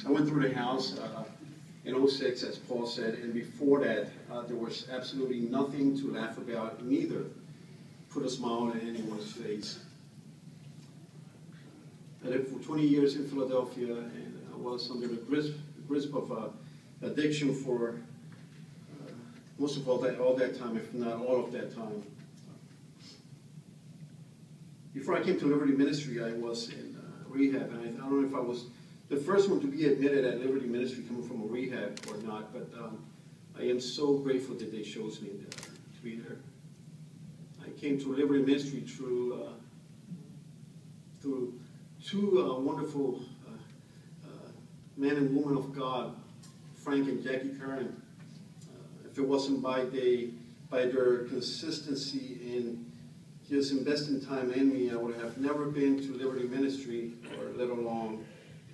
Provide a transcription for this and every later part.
I went through the house in '06, as Paul said, and before that, there was absolutely nothing to laugh about, neither put a smile on anyone's face. I lived for 20 years in Philadelphia, and I was under the grasp of addiction for most of all that time, if not all of that time. Before I came to Liberty Ministry, I was in rehab, and I don't know if I was the first one to be admitted at Liberty Ministry coming from a rehab or not, but I am so grateful that they chose me to be there. I came to Liberty Ministry through two wonderful men and women of God, Frank and Jackie Curran. If it wasn't by their consistency in just investing time in me, I would have never been to Liberty Ministry, or let alone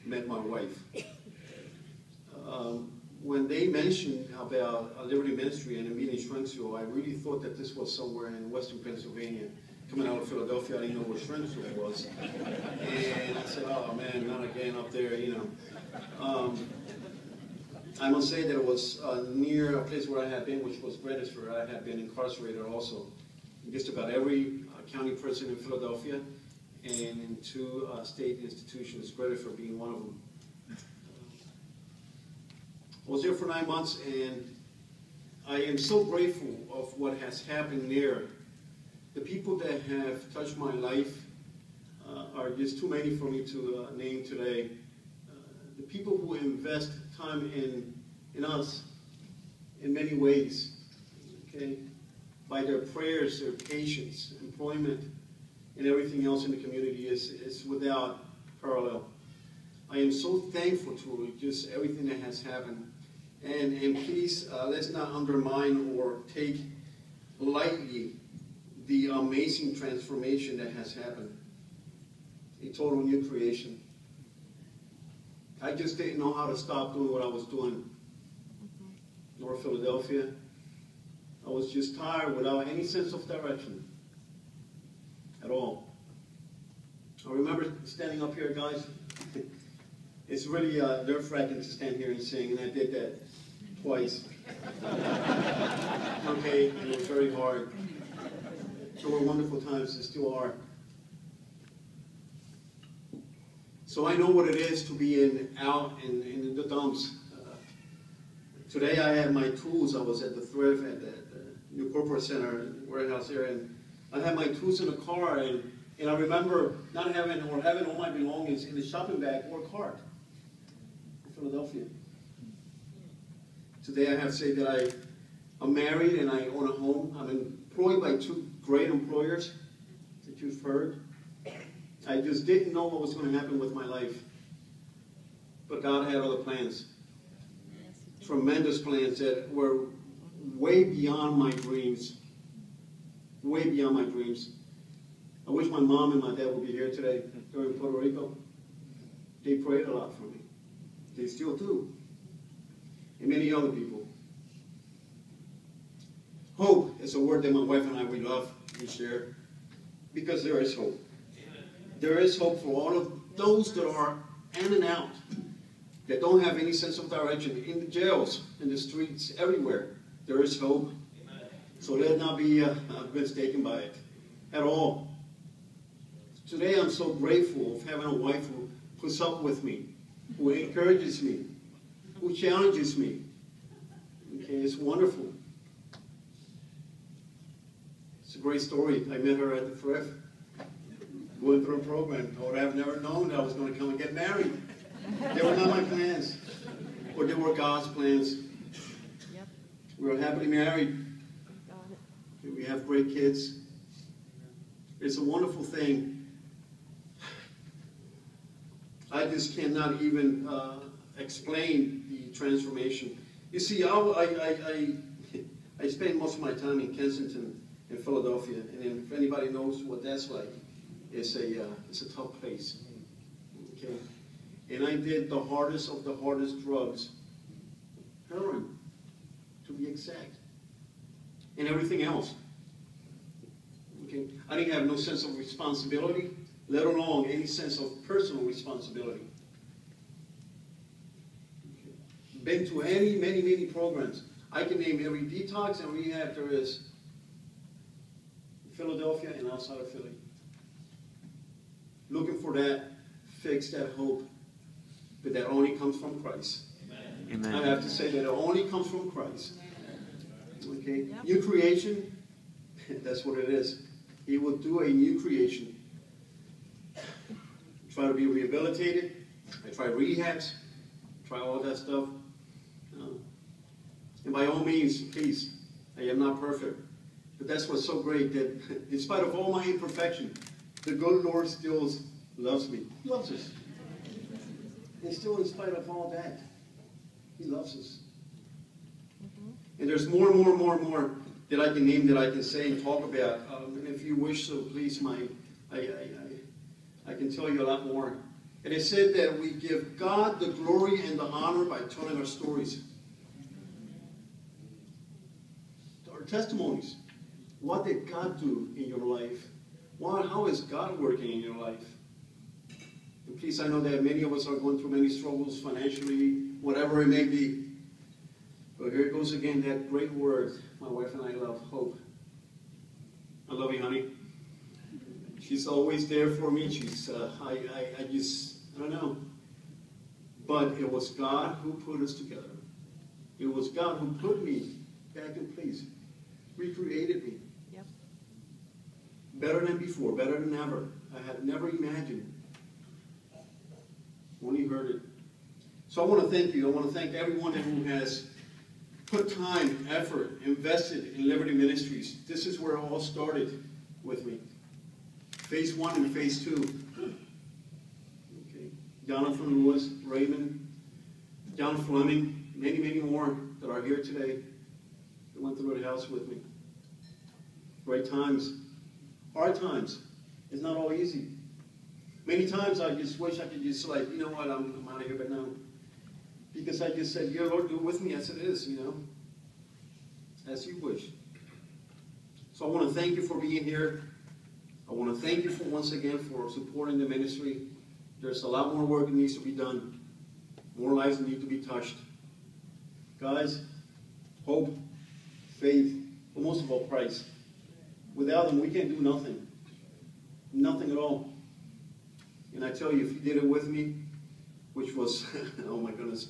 met my wife. When they mentioned about Liberty Ministry and a meeting in Shrensville, I really thought that this was somewhere in western Pennsylvania. Coming out of Philadelphia, I didn't know where Shrensville was. And I said, oh man, not again up there, you know. I must say that it was near a place where I had been, which was Bredesford. I had been incarcerated also in just about every county prison in Philadelphia, and in two state institutions, Bredesford being one of them. I was there for 9 months, and I am so grateful of what has happened there. The people that have touched my life are just too many for me to name today. The people who invest time in us in many ways, okay, by their prayers, their patience, employment, and everything else in the community is without parallel. I am so thankful to just everything that has happened. And please, let's not undermine or take lightly the amazing transformation that has happened. A total new creation. I just didn't know how to stop doing what I was doing. North Philadelphia. I was just tired without any sense of direction at all. I remember standing up here, guys. It's really nerve-wracking to stand here and sing, and I did that twice. Okay, it was very hard. So were wonderful times, and still are. So I know what it is to be out in the dumps. Today I had my tools. I was at the thrift at the new corporate center warehouse here, and I had my tools in the car, and I remember not having or having all my belongings in the shopping bag or cart in Philadelphia. Today I have to say that I'm married and I own a home. I'm employed by two great employers that you've heard. I just didn't know what was going to happen with my life. But God had other plans. Tremendous plans that were way beyond my dreams. Way beyond my dreams. I wish my mom and my dad would be here today. They're in Puerto Rico. They prayed a lot for me. They still do. And many other people. Hope is a word that my wife and I, we love and share. Because there is hope. There is hope for all of those that are in and out, that don't have any sense of direction, in the jails, in the streets, everywhere. There is hope. So let not be mistaken by it at all. Today I'm so grateful of having a wife who puts up with me, who encourages me, who challenges me. Okay, it's wonderful. It's a great story. I met her at the thrift. Going through a program. I would have never known that I was going to come and get married. They were not my plans, but they were God's plans. Yep. We were happily married. We have great kids. It's a wonderful thing. I just cannot even explain the transformation. You see, I spend most of my time in Kensington, in Philadelphia, and if anybody knows what that's like, it's a tough place, okay? And I did the hardest of the hardest drugs, heroin, to be exact, and everything else, okay? I didn't have no sense of responsibility, let alone any sense of personal responsibility. been to many programs. I can name every detox and rehab there is in Philadelphia and outside of Philly. Looking for that fix, that hope, but that only comes from Christ. Amen. I have to say that it only comes from Christ. Okay? Yep. New creation, that's what it is. He will do a new creation. Try to be rehabilitated. I tried rehabs. Try all that stuff. And by all means, please, I am not perfect. But that's what's so great, that in spite of all my imperfection, the good Lord still loves me. He loves us. And still, in spite of all that, He loves us. And there's more that I can name, that I can say and talk about. And if you wish so, please, I can tell you a lot more. And it said that we give God the glory and the honor by telling our stories. Our testimonies. What did God do in your life? How is God working in your life? And please, I know that many of us are going through many struggles financially, whatever it may be. But here it goes again, that great word my wife and I love, hope. I love you, honey. She's always there for me. She's, I don't know. But it was God who put us together. It was God who put me back in place. Recreated me. Yep. Better than before, better than ever. I had never imagined. Only heard it. So I want to thank you. I want to thank everyone who has put time, effort, invested in Liberty Ministries. This is where it all started with me. Phase 1 and Phase 2. Okay. Jonathan Lewis, Raymond, John Fleming, many more that are here today that went through the house with me. Great times. Hard times. It's not all easy. Many times I just wish I could just you know what, I'm out of here, but no. Because I just said, yeah, Lord, do it with me as it is, as you wish. So I want to thank you for being here. I want to thank you once again for supporting the ministry. There's a lot more work that needs to be done. More lives need to be touched. Guys, hope, faith, but most of all, Christ. Without them, we can't do nothing. Nothing at all. And I tell you, if you did it with me, which was, oh my goodness,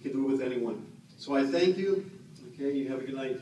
you can do it with anyone. So I thank you. Okay, you have a good night.